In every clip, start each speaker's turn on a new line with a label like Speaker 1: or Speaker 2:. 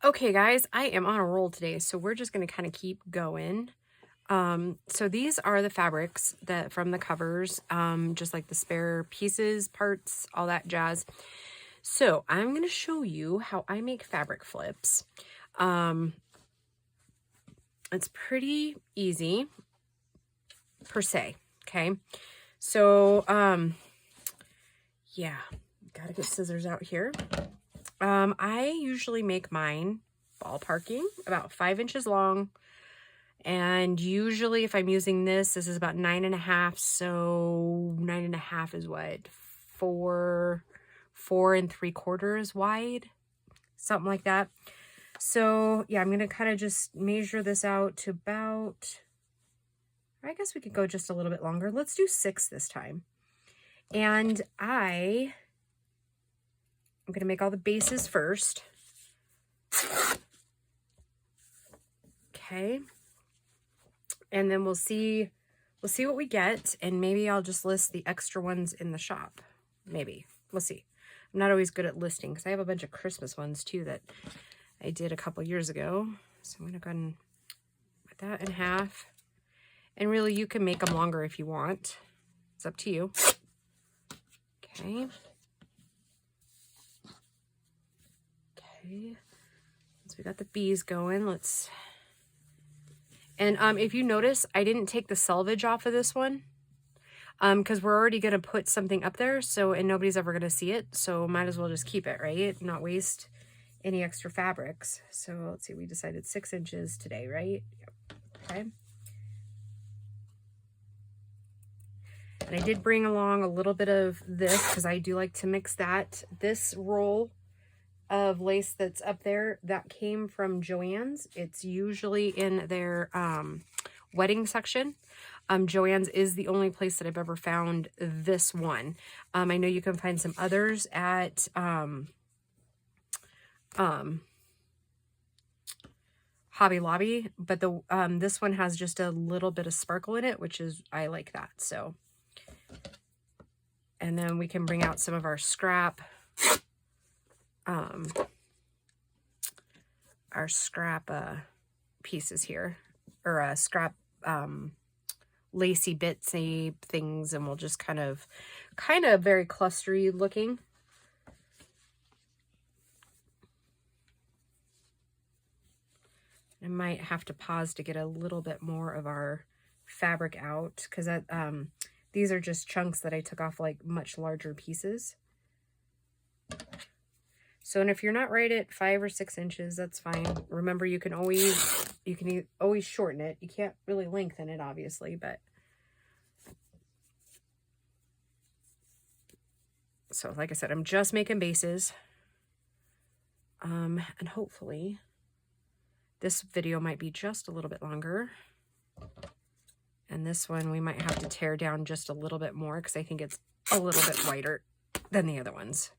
Speaker 1: Okay, guys, I am on a roll today, so we're just going to kind of keep going. So these are the fabrics that from the covers, just like the spare pieces, parts, all that jazz. So I'm going to show you how I make fabric flips. It's pretty easy per se. Okay. So, yeah, gotta get scissors out here. I usually make mine ballparking about 5 inches long. And usually if I'm using this is about 9.5. So 9.5 is what? 4.75 wide, something like that. So yeah, I'm going to kind of just measure this out to about, I guess we could go just a little bit longer. Let's do 6 this time. And I'm going to make all the bases first. Okay. And then we'll see what we get, and maybe I'll just list the extra ones in the shop. Maybe. We'll see. I'm not always good at listing because I have a bunch of Christmas ones too that I did a couple years ago. So I'm going to go ahead and put that in half. And really, you can make them longer if you want. It's up to you. Okay. Okay. So we got the bees going. And if you notice, I didn't take the selvage off of this one because we're already going to put something up there. And nobody's ever going to see it. So might as well just keep it, right? Not waste any extra fabrics. So let's see, we decided 6 inches today, right? Yep. Okay. And I did bring along a little bit of this because I do like to mix that. This roll of lace that's up there, that came from Joann's. It's usually in their wedding section. Joann's is the only place that I've ever found this one. I know you can find some others at Hobby Lobby, but the this one has just a little bit of sparkle in it, which is, I like that. So, and then we can bring out some of our scrap pieces here, or scrap lacy bitsy things, and we'll just kind of very clustery looking. I might have to pause to get a little bit more of our fabric out because these are just chunks that I took off like much larger pieces. So, and if you're not right at 5 or 6 inches, that's fine. Remember, you can always shorten it. You can't really lengthen it, obviously, but. So, like I said, I'm just making bases. And hopefully this video might be just a little bit longer. And this one we might have to tear down just a little bit more because I think it's a little bit wider than the other ones.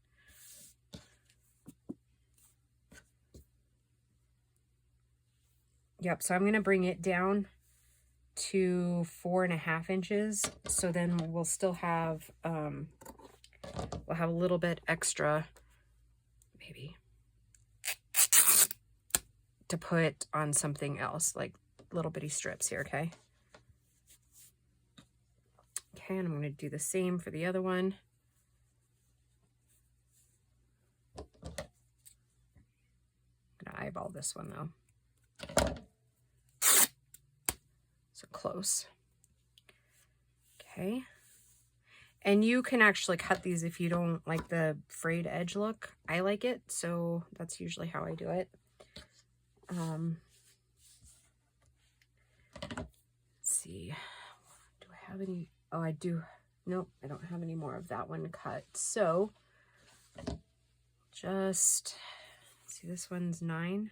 Speaker 1: Yep, so I'm going to bring it down to 4.5 inches. So then we'll still have, we'll have a little bit extra, maybe, to put on something else, like little bitty strips here, okay? Okay, and I'm going to do the same for the other one. I'm going to eyeball this one, though. So close. Okay. And you can actually cut these if you don't like the frayed edge look. I like it, so that's usually how I do it. Let's see. Do I have any? Oh, I do. Nope, I don't have any more of that one cut. So just see, this one's 9.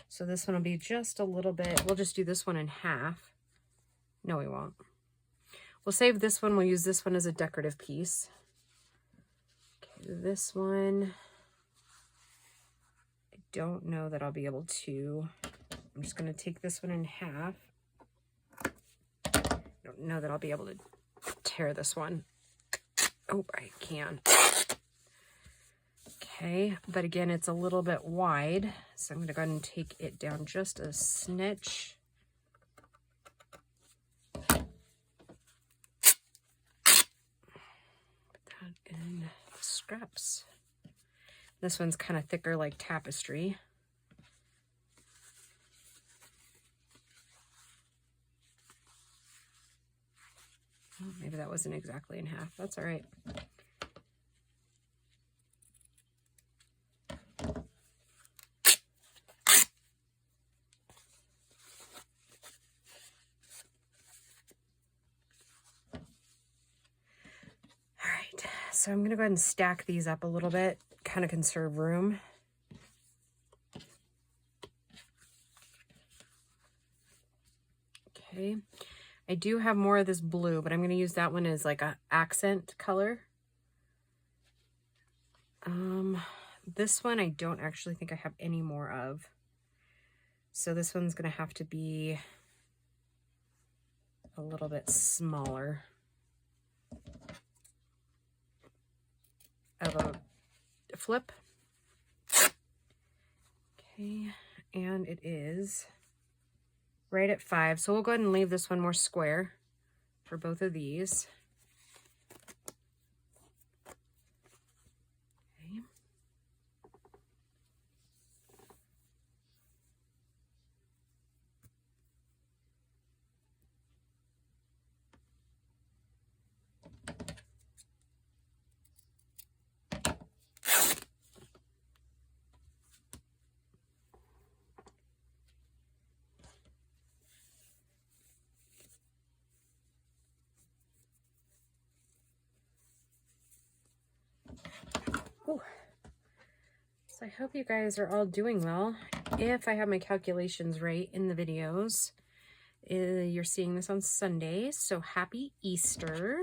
Speaker 1: So this one will be just a little bit. We'll just do this one in half. No, we won't. We'll save this one. We'll use this one as a decorative piece. Okay, this one, I don't know that I'll be able to. I'm just going to take this one in half. I don't know that I'll be able to tear this one. Oh, I can. Okay, but again, it's a little bit wide, so I'm going to go ahead and take it down just a snitch. Put that in the scraps. This one's kind of thicker, like tapestry. Oh, maybe that wasn't exactly in half. That's all right. All right, so I'm going to go ahead and stack these up a little bit, kind of conserve room. Okay, I do have more of this blue, but I'm going to use that one as like an accent color. This one I don't actually think I have any more of. So this one's going to have to be a little bit smaller of a flip. Okay, and it is right at 5. So we'll go ahead and leave this one more square for both of these. Okay. Ooh. So I hope you guys are all doing well. If I have my calculations right in the videos, you're seeing this on Sunday, so happy Easter.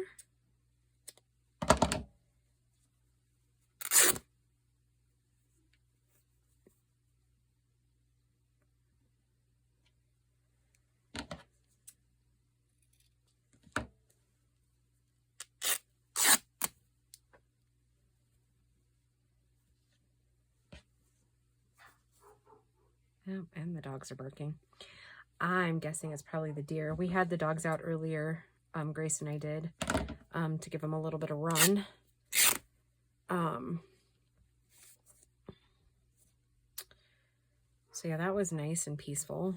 Speaker 1: Oh, and the dogs are barking. I'm guessing it's probably the deer. We had the dogs out earlier, Grace and I did, to give them a little bit of run. So yeah, that was nice and peaceful.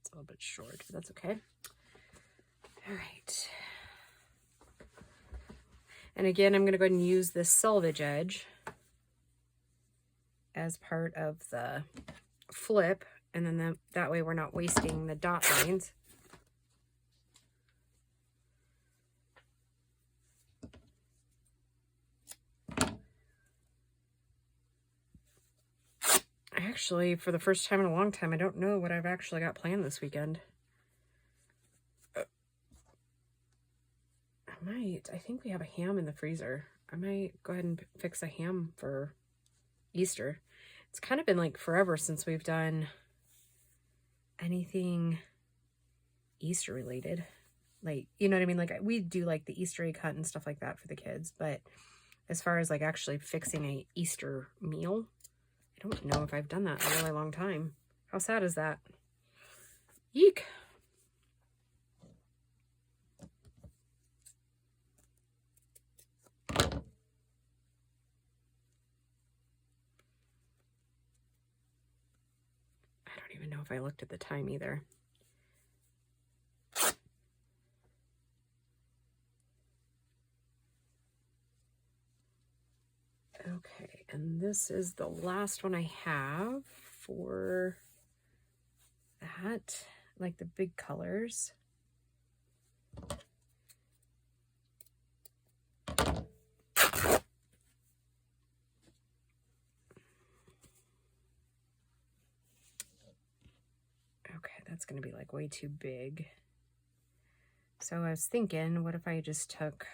Speaker 1: It's a little bit short, but that's okay. All right. And again, I'm going to go ahead and use this selvage edge as part of the flip, and then that way we're not wasting the dot lines. Actually, for the first time in a long time, I don't know what I've actually got planned this weekend. I think we have a ham in the freezer. I might go ahead and fix a ham for Easter. It's kind of been like forever since we've done anything Easter related. Like, you know what I mean? Like, we do like the Easter egg hunt and stuff like that for the kids, but as far as like actually fixing a Easter meal, I don't know if I've done that in a really long time. How sad is that? Yeek. I don't even know if I looked at the time either. Okay, and this is the last one I have for that, like the big colors. Okay, that's going to be like way too big. So I was thinking, what if I just took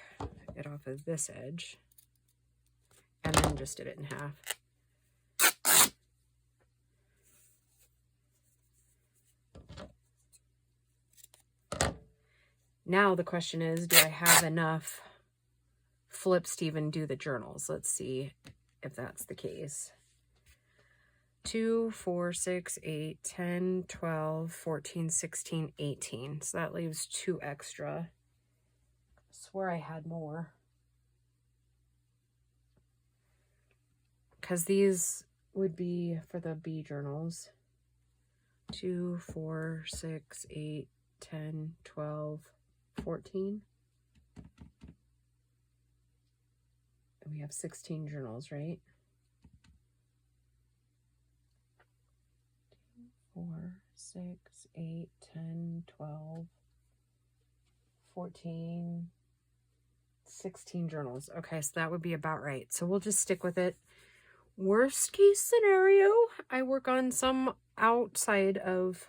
Speaker 1: it off of this edge and then just did it in half? Now the question is, do I have enough flip Stephen do the journals. Let's see if that's the case. 2, 4, 6, 8, 10, 12, 14, 16, 18. So that leaves 2 extra. I swear I had more. Because these would be for the B journals. 2, 4, 6, 8, 10, 12, 14. And we have 16 journals, right? 4, 6, 8, 10, 12, 14, 16 journals. Okay, so that would be about right. So we'll just stick with it. Worst case scenario, I work on some outside of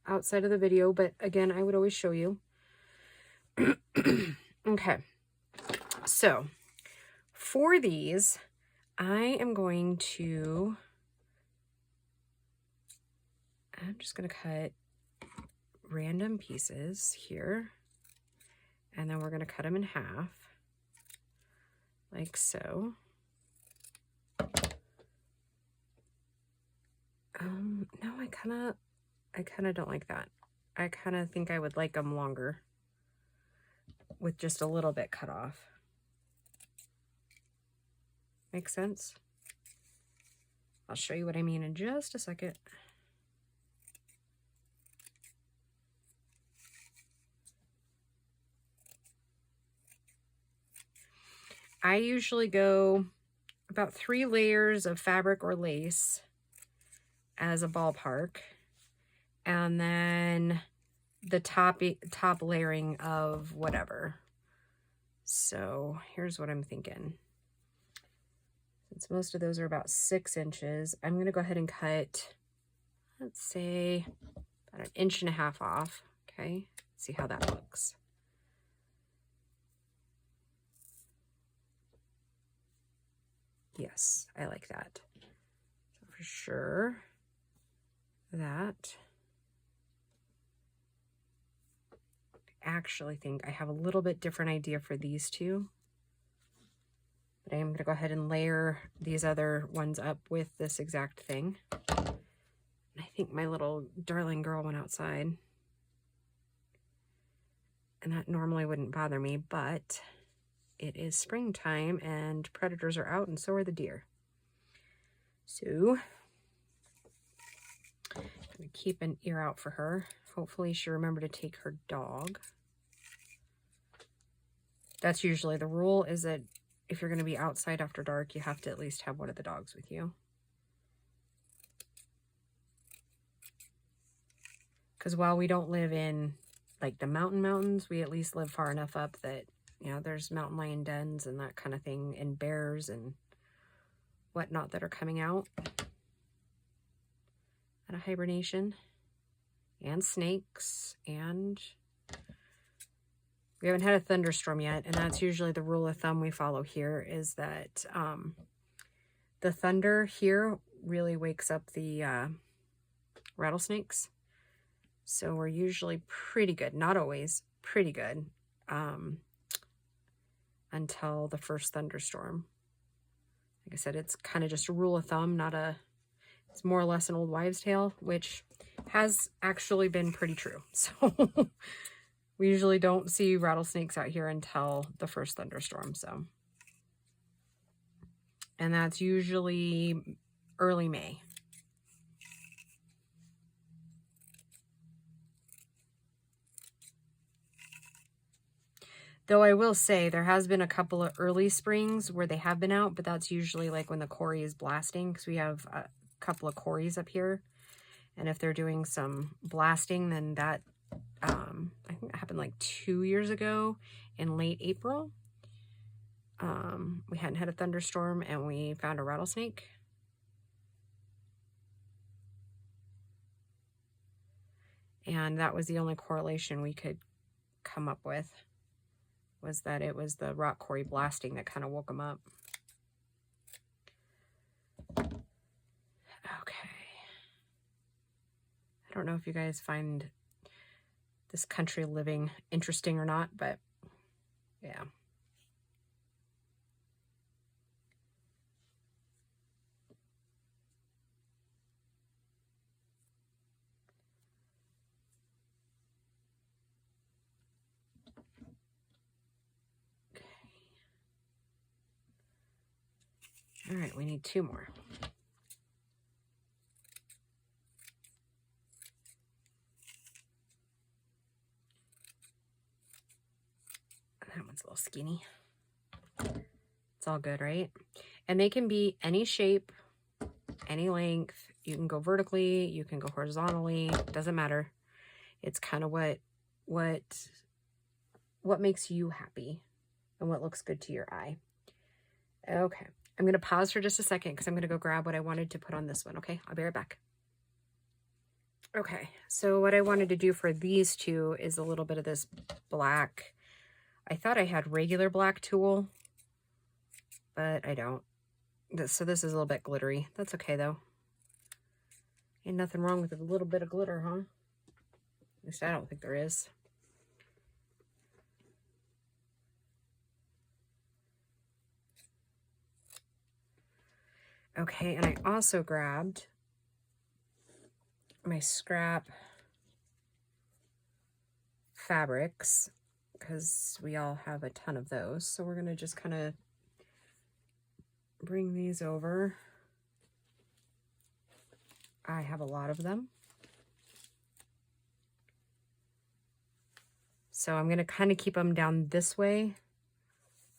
Speaker 1: the video, but again, I would always show you. Okay, so for these, I'm just going to cut random pieces here, and then we're going to cut them in half, like so. No, I kind of don't like that. I kind of think I would like them longer with just a little bit cut off. Make sense? I'll show you what I mean in just a second. I usually go about 3 layers of fabric or lace as a ballpark, and then the top layering of whatever. So here's what I'm thinking. Since most of those are about 6 inches, I'm going to go ahead and cut, let's say, about 1.5 inches off. Okay, see how that looks. Yes, I like that. So for sure, that. I actually think I have a little bit different idea for these two. But I am going to go ahead and layer these other ones up with this exact thing. And I think my little darling girl went outside. And that normally wouldn't bother me, but it is springtime and predators are out and so are the deer. So I'm going to keep an ear out for her. Hopefully she'll remember to take her dog. That's usually the rule, is that if you're going to be outside after dark, you have to at least have one of the dogs with you. Because while we don't live in like the mountains, we at least live far enough up that, you know, there's mountain lion dens and that kind of thing, and bears and whatnot that are coming out out of hibernation, and snakes, and we haven't had a thunderstorm yet, and that's usually the rule of thumb we follow here, is that the thunder here really wakes up the rattlesnakes. So we're usually pretty good, not always, pretty good, until the first thunderstorm. Like I said, it's kind of just a rule of thumb, it's more or less an old wives' tale, which has actually been pretty true. So we usually don't see rattlesnakes out here until the first thunderstorm. So, and that's usually early May. Though I will say there has been a couple of early springs where they have been out, but that's usually like when the quarry is blasting, because we have a couple of quarries up here. And if they're doing some blasting, then that, I think that happened like 2 years ago in late April. We hadn't had a thunderstorm and we found a rattlesnake. And that was the only correlation we could come up with, was that it was the rock quarry blasting that kind of woke them up. Okay. I don't know if you guys find this country living interesting or not, but yeah. All right, we need 2 more. That one's a little skinny. It's all good, right? And they can be any shape, any length. You can go vertically, you can go horizontally, doesn't matter. It's kind of what makes you happy and what looks good to your eye. Okay, I'm gonna pause for just a second because I'm gonna go grab what I wanted to put on this one, okay? I'll be right back. Okay, so what I wanted to do for these 2 is a little bit of this black. I thought I had regular black tulle, but I don't. So this is a little bit glittery. That's okay though. Ain't nothing wrong with a little bit of glitter, huh? At least I don't think there is. Okay, and I also grabbed my scrap fabrics because we all have a ton of those. So we're gonna just kind of bring these over. I have a lot of them. So I'm gonna kind of keep them down this way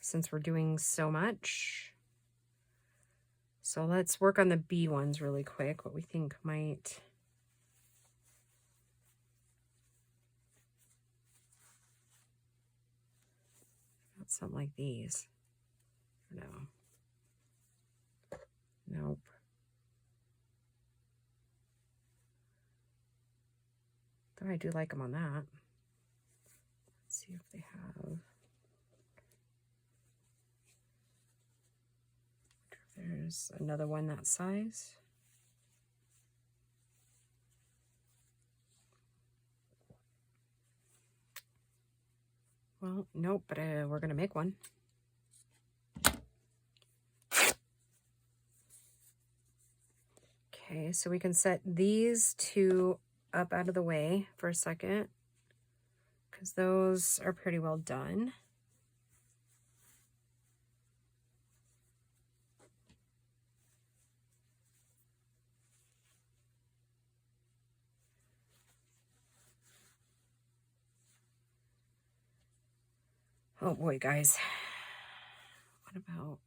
Speaker 1: since we're doing so much. So let's work on the B ones really quick, what we think might. Something like these. No. Nope. Though I do like them on that. Let's see if they have. There's another one that size. Well, nope, but we're going to make one. Okay, so we can set these 2 up out of the way for a second because those are pretty well done. Oh boy, guys. What about...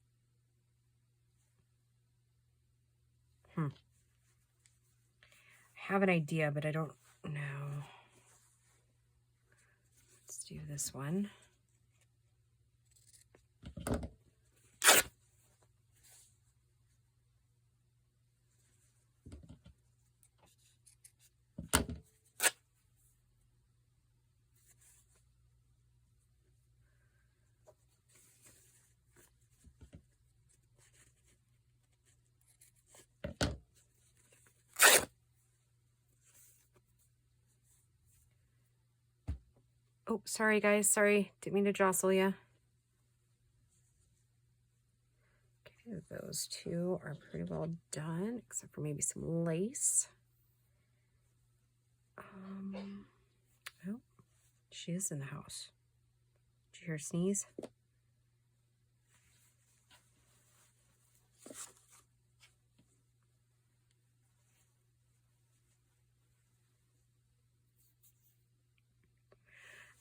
Speaker 1: I have an idea, but I don't know. Let's do this one. Oh, sorry guys, sorry. Didn't mean to jostle you. Okay, those 2 are pretty well done, except for maybe some lace. Oh, she is in the house. Did you hear her sneeze?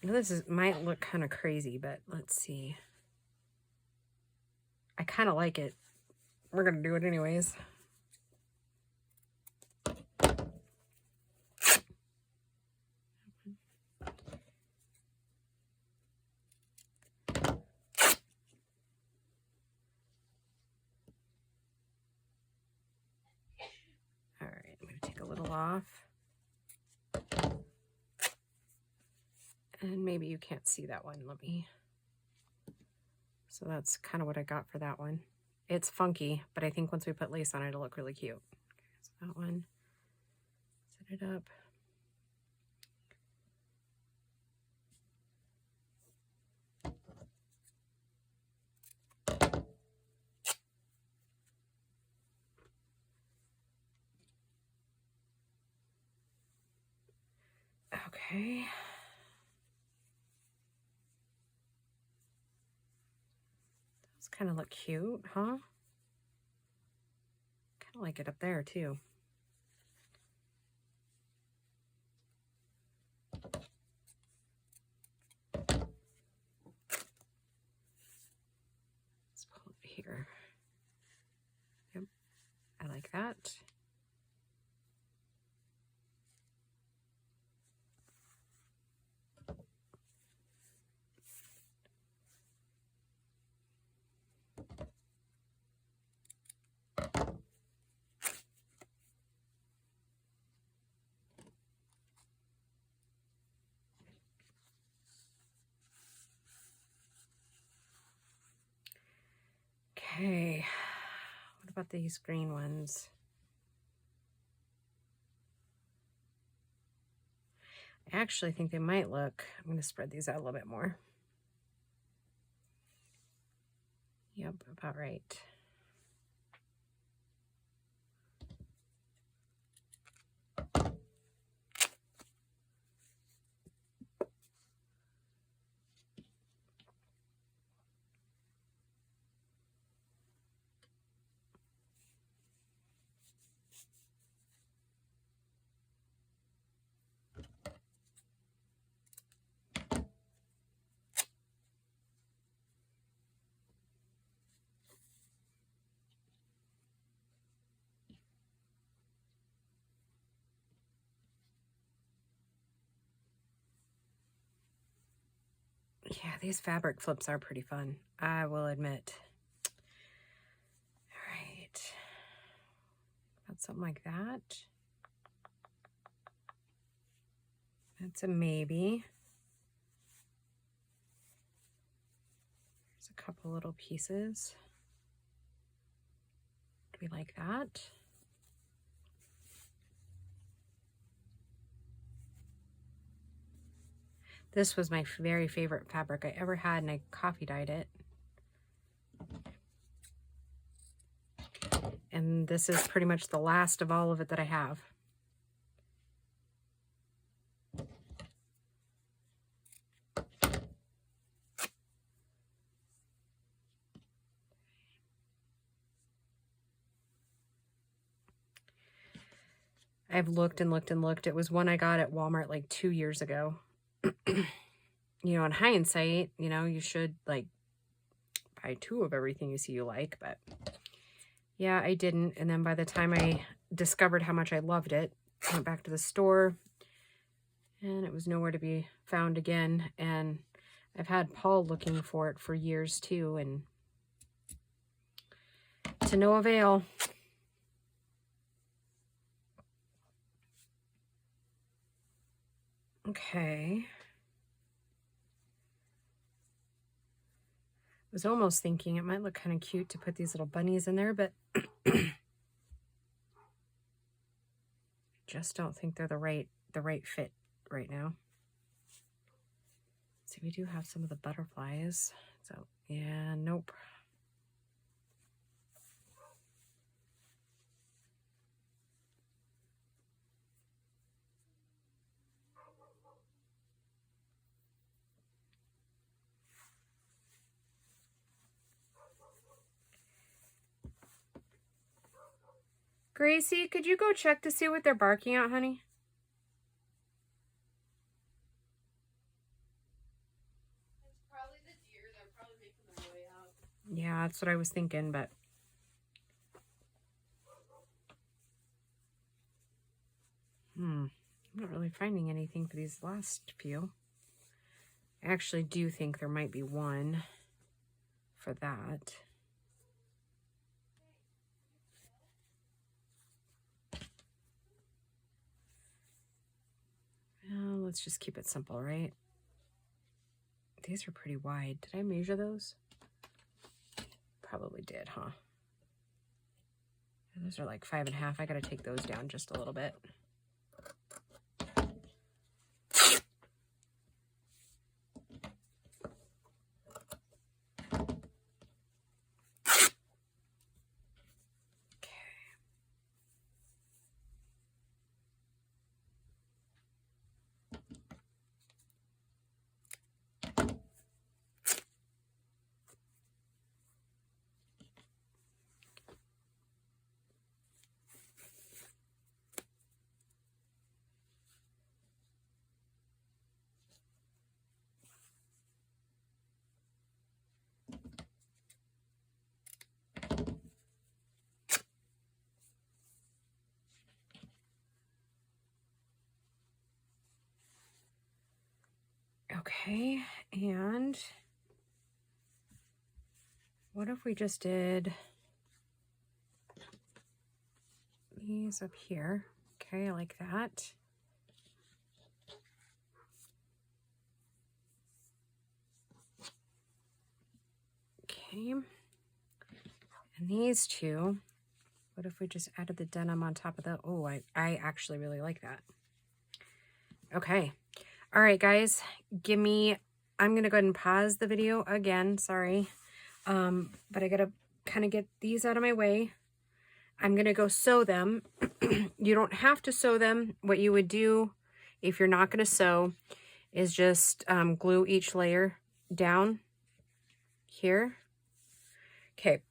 Speaker 1: I know this might look kind of crazy, but let's see. I kind of like it. We're going to do it anyways. All right, I'm going to take a little off. And maybe you can't see that one. Let me. So that's kind of what I got for that one. It's funky, but I think once we put lace on it, it'll look really cute. Okay, so that one, set it up. Okay. Those kind of look cute, huh? I like it up there too. Let's pull it here. Yep, I like that. Okay, what about these green ones? I actually think they might look, I'm going to spread these out a little bit more. Yep, about right. Yeah, these fabric flips are pretty fun, I will admit. All right, got something like that. That's a maybe. There's a couple little pieces. Do we like that? This was my very favorite fabric I ever had, and I coffee dyed it. And this is pretty much the last of all of it that I have. I've looked and looked and looked. It was one I got at Walmart like 2 years ago. You know, in hindsight, you know, you should like buy 2 of everything you see you like, but yeah, I didn't. And then by the time I discovered how much I loved it, I went back to the store and it was nowhere to be found again. And I've had Paul looking for it for years too, and to no avail. Okay. I was almost thinking it might look kind of cute to put these little bunnies in there, but just don't think they're the right fit right now. See, we do have some of the butterflies. So yeah, nope. Gracie, could you go check to see what they're barking at, honey?
Speaker 2: It's probably the deer. They're probably making their way out.
Speaker 1: Yeah, that's what I was thinking, but I'm not really finding anything for these last few. I actually do think there might be one for that. Well, let's just keep it simple, right? These are pretty wide. Did I measure those? Probably did, huh? Those are like 5.5. I gotta take those down just a little bit. Okay, and what if we just did these up here? Okay, I like that. Okay, and these two, what if we just added the denim on top of the, oh, I actually really like that. Okay, all right, guys, I'm gonna go ahead and pause the video again, sorry. But I gotta kind of get these out of my way. I'm gonna go sew them. You don't have to sew them. What you would do if you're not gonna sew is just glue each layer down here. Okay,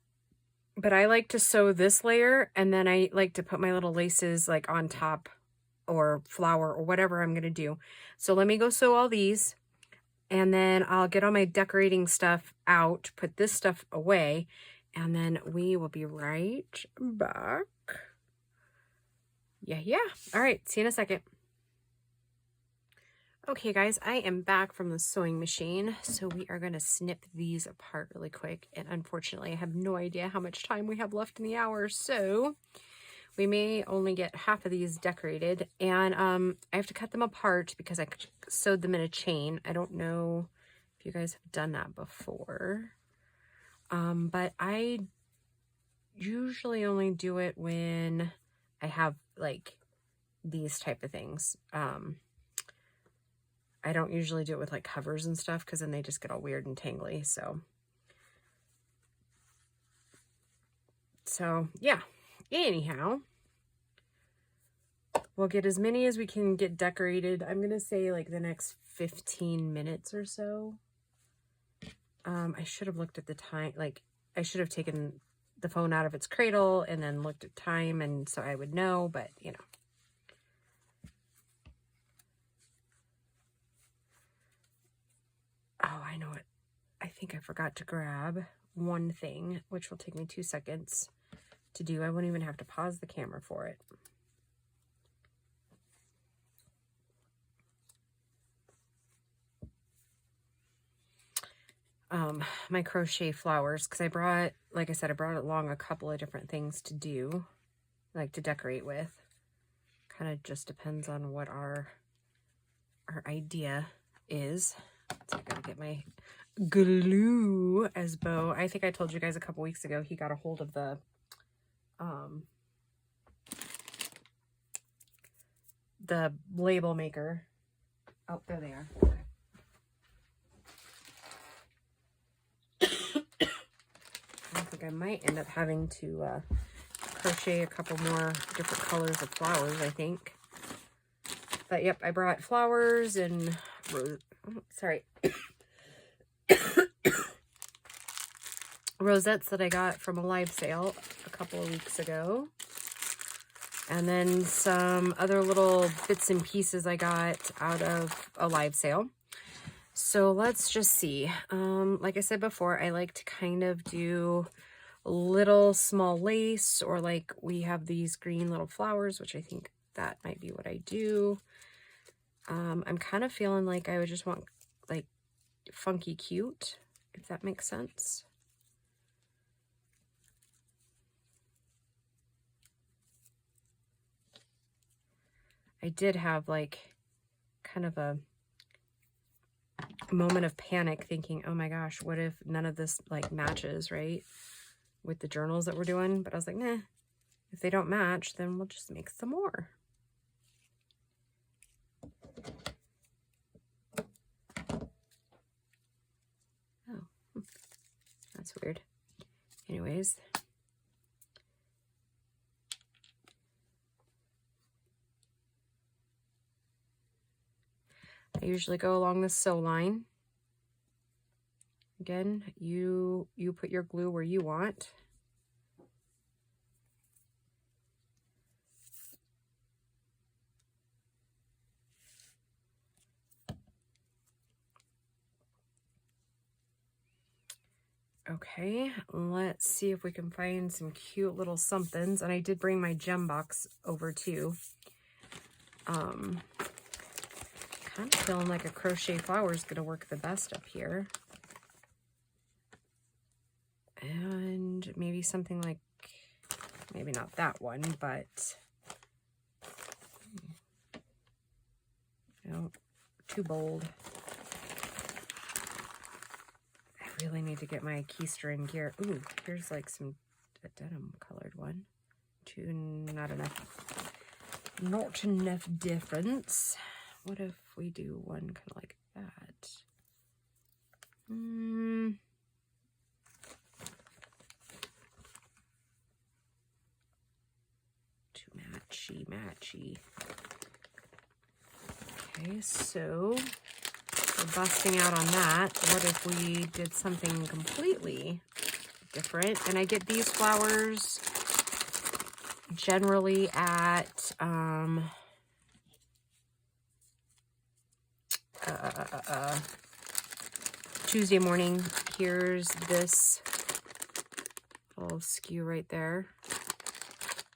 Speaker 1: but I like to sew this layer, and then I like to put my little laces like on top, or flower, or whatever I'm gonna do. So let me go sew all these, and then I'll get all my decorating stuff out, put this stuff away, and then we will be right back. Yeah. All right, see you in a second. Okay, guys, I am back from the sewing machine. So we are going to snip these apart really quick. And unfortunately, I have no idea how much time we have left in the hour. So we may only get half of these decorated. And I have to cut them apart because I sewed them in a chain. I don't know if you guys have done that before. But I usually only do it when I have like these type of things. I don't usually do it with like covers and stuff because then they just get all weird and tangly. So yeah, anyhow, we'll get as many as we can get decorated. I'm going to say like the next 15 minutes or so. I should have looked at the time. Like I should have taken the phone out of its cradle and then looked at time, and so I would know, but you know. Oh, I know it. I think I forgot to grab one thing, which will take me 2 seconds to do. I won't even have to pause the camera for it. My crochet flowers, because I brought, like I said, I brought along a couple of different things to do, like to decorate with. Kind of just depends on what our idea is. So I gotta get my glue as Bo. I think I told you guys a couple weeks ago he got a hold of the label maker. Oh, there they are. Okay. I think I might end up having to crochet a couple more different colors of flowers, I think. But yep, I brought flowers and rosettes that I got from a live sale a couple of weeks ago. And then some other little bits and pieces I got out of a live sale. So let's just see. Like I said before, I like to kind of do little small lace, or like we have these green little flowers, which I think that might be what I do. I'm kind of feeling like I would just want like funky cute, if that makes sense. I did have like kind of a moment of panic thinking, oh my gosh, what if none of this like matches, right, with the journals that we're doing? But I was like, nah, if they don't match, then we'll just make some more. Oh, that's weird. Anyways, I usually go along the sew line. Again, you put your glue where you want. Okay, let's see if we can find some cute little somethings. And I did bring my gem box over too. Kind I'm feeling like a crochet flower is going to work the best up here. And maybe something like, maybe not that one, but no, too bold. I really need to get my keister in gear. Ooh, here's like a denim colored one. Not enough. Not enough difference. What if we do one kind of like that? Too matchy. Okay, so we're busting out on that. What if we did something completely different? And I get these flowers generally at Tuesday morning. Here's this little skew right there.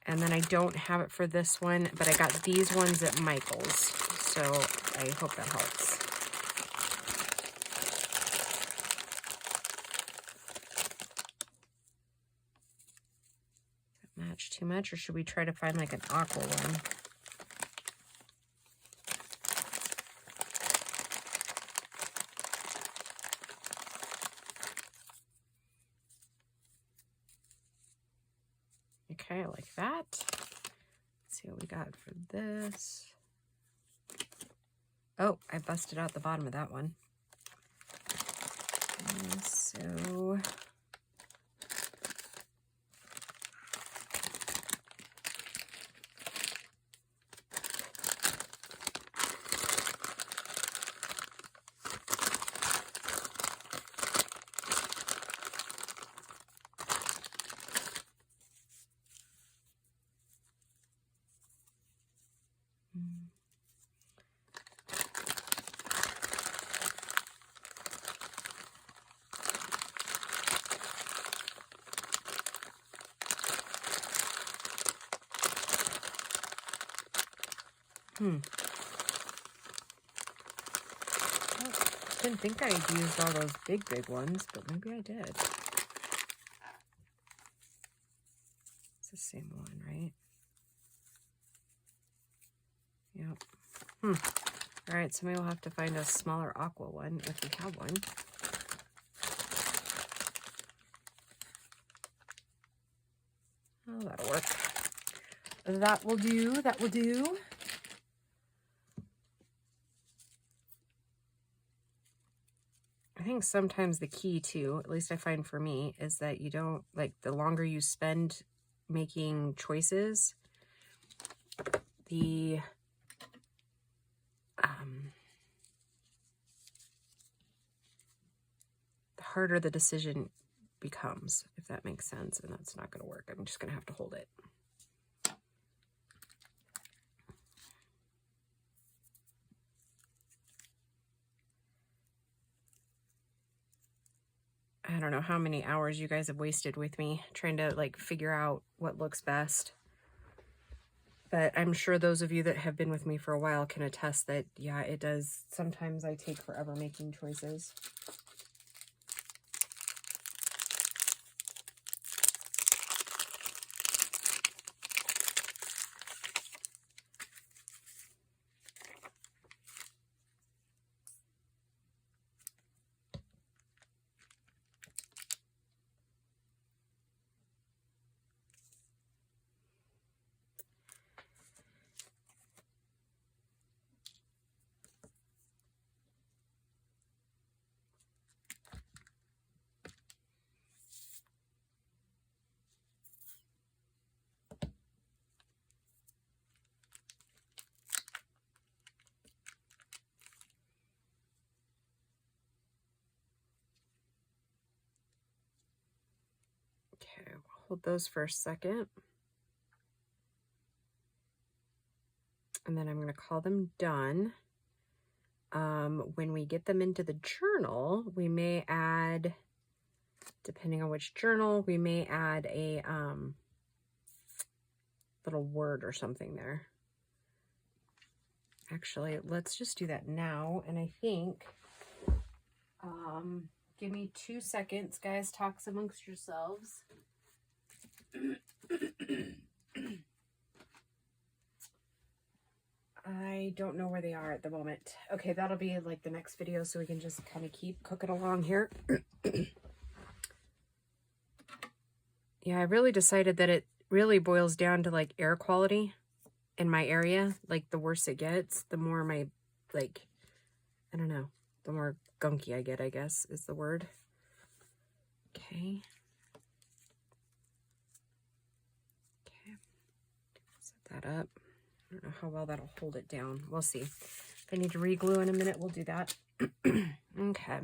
Speaker 1: And then I don't have it for this one, but I got these ones at Michael's. So I hope that helps. Does that match too much, or should we try to find like an aqua one? Okay, I like that. Let's see what we got for this. Oh, I busted out the bottom of that one. And so I didn't think I used all those big ones, but maybe I did. It's the same one, right? Yep. All right, so maybe we'll have to find a smaller aqua one if we have one. Oh, that'll work. That will do. That will do. I think sometimes the key too, at least I find for me, is that you don't, like, the longer you spend making choices, the harder the decision becomes, if that makes sense, and that's not going to work. I'm just going to have to hold it. I don't know how many hours you guys have wasted with me trying to like figure out what looks best. But I'm sure those of you that have been with me for a while can attest that, yeah, it does. Sometimes I take forever making choices. Okay, we'll hold those for a second. And then I'm going to call them done. When we get them into the journal, we may add, depending on which journal, we may add a little word or something there. Actually, let's just do that now. And I think, give me 2 seconds, guys. Talk amongst yourselves. I don't know where they are at the moment. Okay, that'll be like the next video, so we can just kind of keep cooking along here. Yeah, I really decided that it really boils down to like air quality in my area. Like the worse it gets, the more my, like, I don't know, the more gunky I get, I guess is the word. Okay. Okay. Set that up. I don't know how well that'll hold it down. We'll see. If I need to re-glue in a minute, we'll do that. Okay.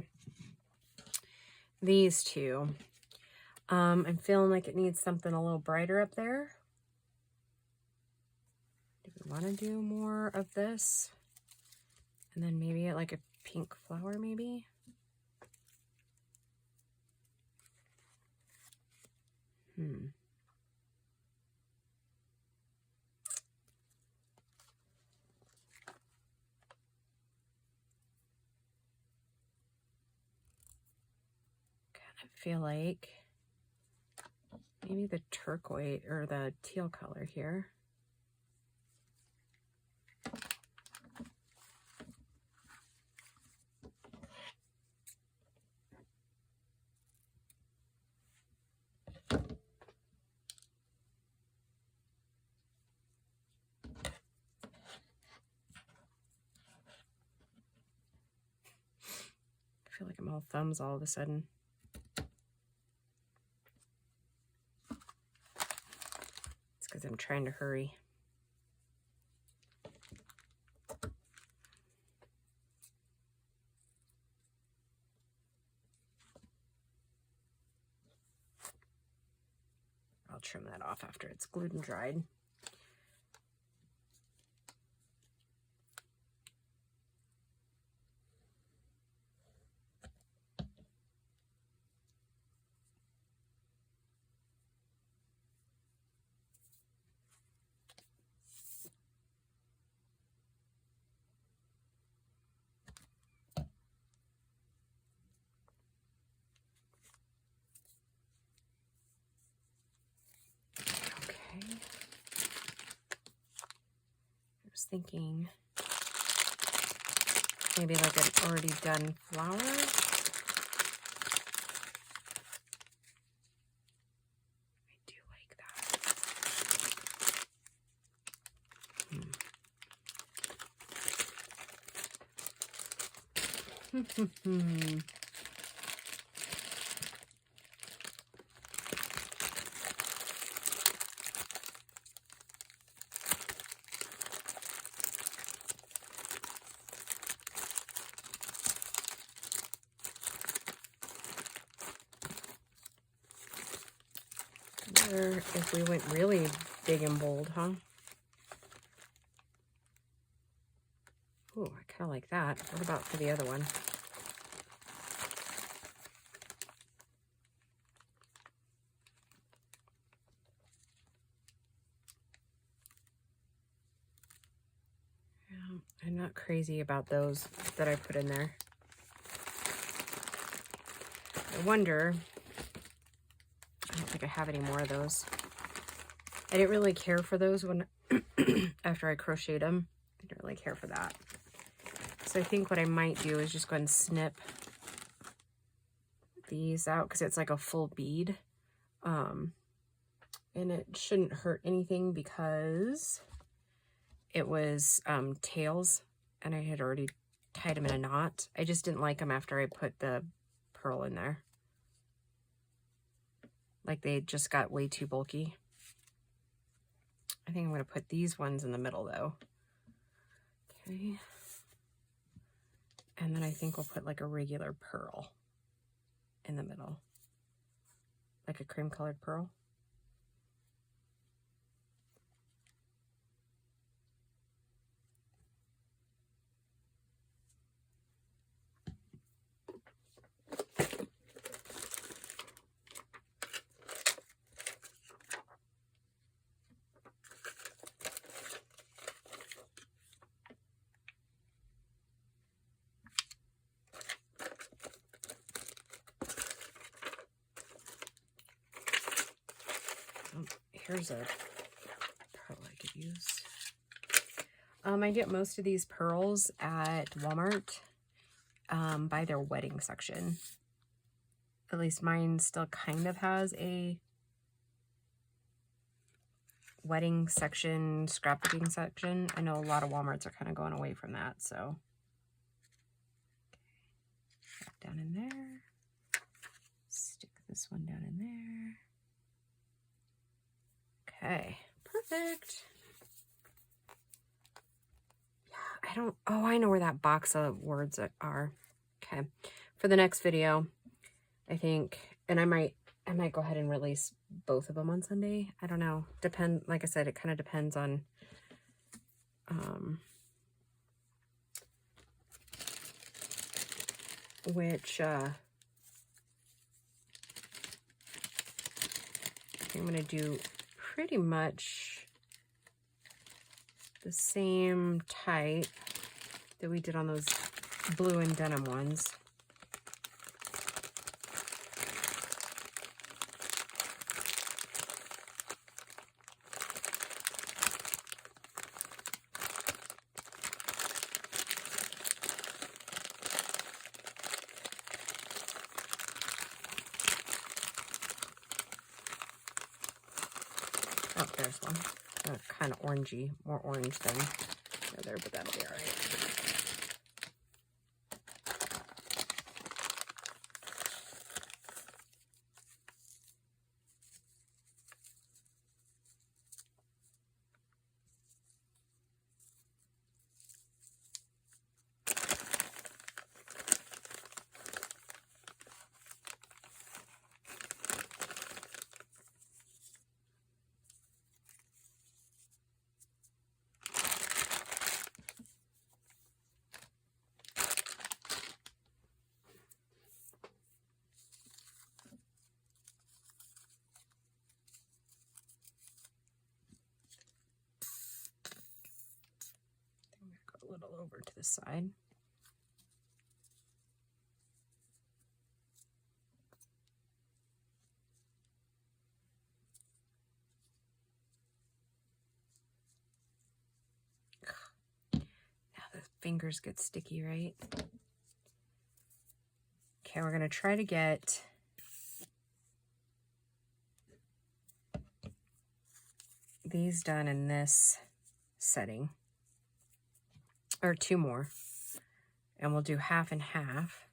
Speaker 1: These two. I'm feeling like it needs something a little brighter up there. Do we want to do more of this? And then maybe like a pink flower, maybe? I feel like maybe the turquoise or the teal color here. I feel like I'm all thumbs all of a sudden. It's because I'm trying to hurry. I'll trim that off after it's glued and dried. I was thinking maybe like an already done flower. I do like that. Or if we went really big and bold, huh? Ooh, I kind of like that. What about for the other one? Yeah, I'm not crazy about those that I put in there. I wonder, I don't think I have any more of those. I didn't really care for those when, after I crocheted them. I didn't really care for that. So I think what I might do is just go ahead and snip these out because it's like a full bead. And it shouldn't hurt anything because it was tails and I had already tied them in a knot. I just didn't like them after I put the pearl in there. Like they just got way too bulky. I think I'm going to put these ones in the middle though. Okay. And then I think we'll put like a regular pearl in the middle. Like a cream colored pearl. here's a pearl I could use. I get most of these pearls at Walmart by their wedding section. At least mine still kind of has a wedding section, scrapbooking section. I know a lot of Walmarts are kind of going away from that, so. Down in there. Stick this one down in there. Okay, perfect. Yeah, I know where that box of words are. Okay, for the next video, I think, and I might go ahead and release both of them on Sunday. I don't know. Like I said, it kind of depends on which I'm gonna do pretty much the same type that we did on those blue and denim ones. Oh, there's one. Kind of orangey, more orange than the other, but that'll be all right. A little over to the side. Now the fingers get sticky, right? Okay, we're gonna try to get these done in this setting. Or two more, and we'll do half and half.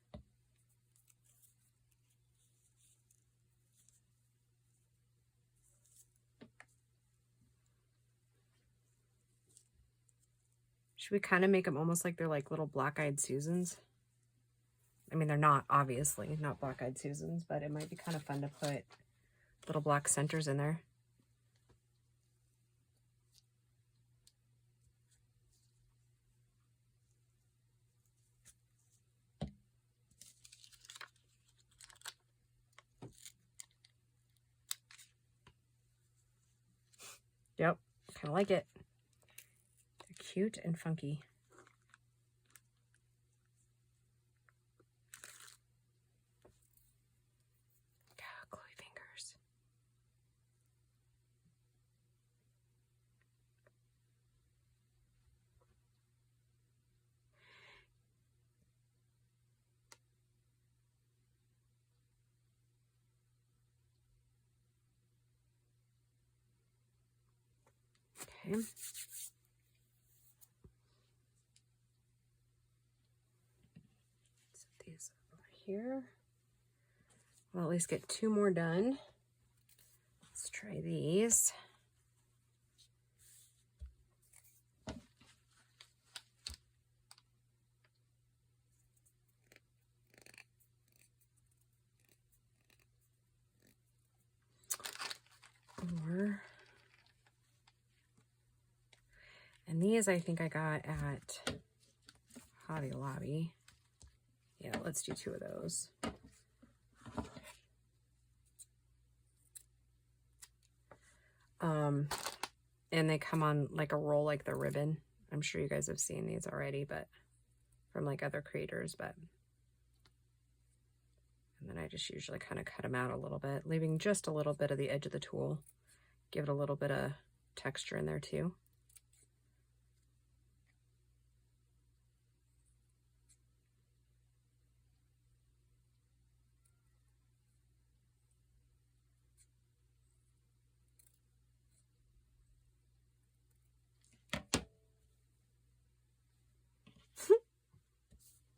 Speaker 1: Should we kind of make them almost like they're like little black-eyed Susans? I mean, they're not, obviously, not black-eyed Susans, but it might be kind of fun to put little black centers in there. Yep, kind of like it. They're cute and funky. God, Chloe fingers. Okay. Set these over here. We'll at least get two more done. Let's try these. And these I think I got at Hobby Lobby. Yeah, let's do two of those. And they come on like a roll like the ribbon. I'm sure you guys have seen these already, but from like other creators, but. And then I just usually kind of cut them out a little bit, leaving just a little bit of the edge of the tool. give it a little bit of texture in there too.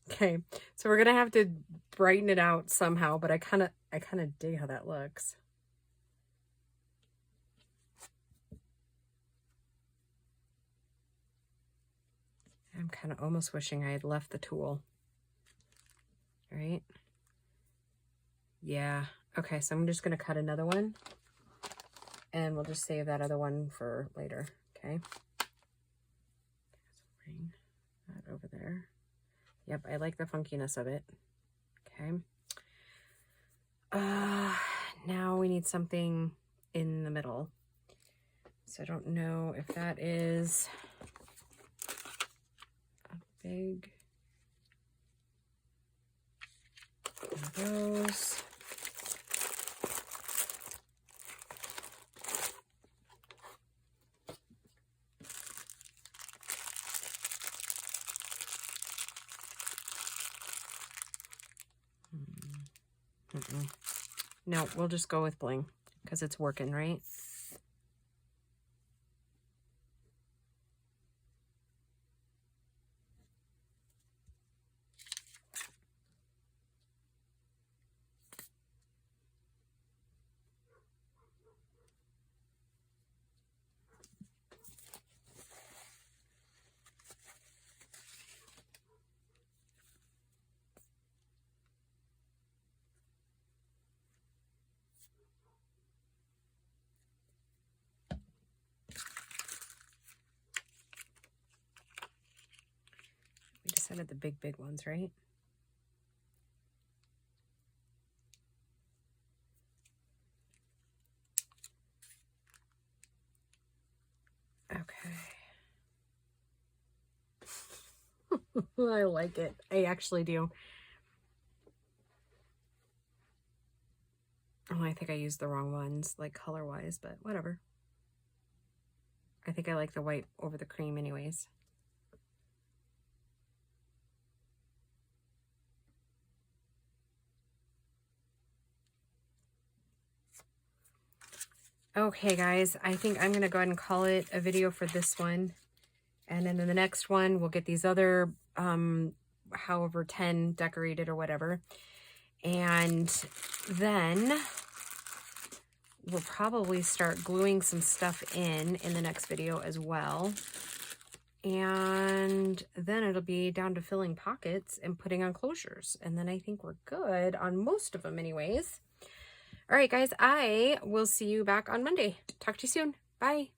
Speaker 1: Okay, so we're gonna have to brighten it out somehow, but I kind of dig how that looks. I'm kind of almost wishing I had left the tool. All right. Yeah. Okay, so I'm just gonna cut another one, and we'll just save that other one for later. Okay. Bring that over there. Yep, I like the funkiness of it. Okay. Now we need something in the middle. So I don't know if that is a big one of those. No, we'll just go with bling because it's working, right? We decided the big ones, right? Okay. I like it. I actually do. Oh, I think I used the wrong ones, like color-wise, but whatever. I think I like the white over the cream anyways. Okay, guys, I think I'm going to go ahead and call it a video for this one. And then in the next one, we'll get these other, however, 10 decorated or whatever. And then we'll probably start gluing some stuff in the next video as well. And then it'll be down to filling pockets and putting on closures. And then I think we're good on most of them anyways. All right, guys, I will see you back on Monday. Talk to you soon. Bye.